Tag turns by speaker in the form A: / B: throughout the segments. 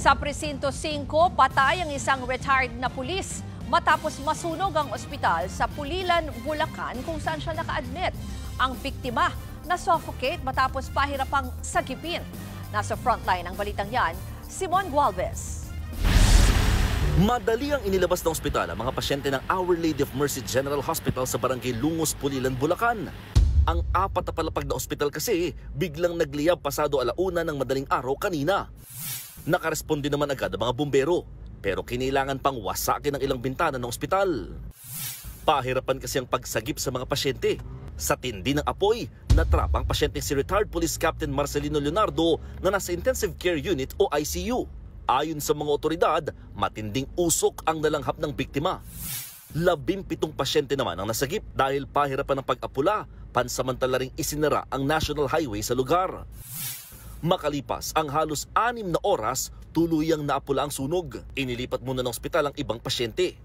A: Sa Presinto 5, patay ang isang retired na pulis matapos masunog ang ospital sa Pulilan, Bulacan kung saan siya naka-admit. Ang biktima na-suffocate matapos pahirapang sagipin. Nasa frontline ng balitang yan, Simon Gualvez.
B: Madali ang inilabas ng ospital ang mga pasyente ng Our Lady of Mercy General Hospital sa Barangay Lungos, Pulilan, Bulacan. Ang apat na palapag na ospital kasi biglang nagliyab pasado 1:00 ng madaling araw kanina. Nakaresponde naman agad ang mga bumbero, pero kinailangan pang wasakin ang ilang bintana ng ospital. Pahirapan kasi ang pagsagip sa mga pasyente. Sa tindi ng apoy, natrap ang pasyente si retired Police Captain Marcelino Leonardo na nasa Intensive Care Unit o ICU. Ayon sa mga otoridad, matinding usok ang nalanghap ng biktima. 17 pasyente naman ang nasagip dahil pahirapan ng pag-apula, pansamantala ring isinara ang National Highway sa lugar. Makalipas ang halos 6 na oras, tuluyang naapula ang sunog. Inilipat muna ng ospital ang ibang pasyente.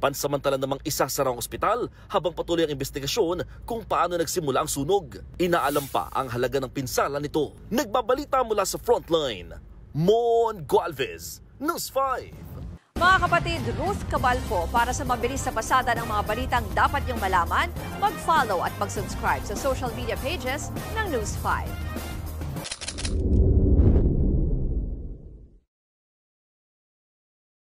B: Pansamantala namang isasara ang ospital habang patuloy ang investigasyon kung paano nagsimula ang sunog. Inaalam pa ang halaga ng pinsala nito. Nagbabalita mula sa frontline, Mon Gualvez, News 5.
A: Mga kapatid, Ruth Cabalco, para sa mabilis na pasada ng mga balitang dapat niyong malaman, mag-follow at mag-subscribe sa social media pages ng News 5.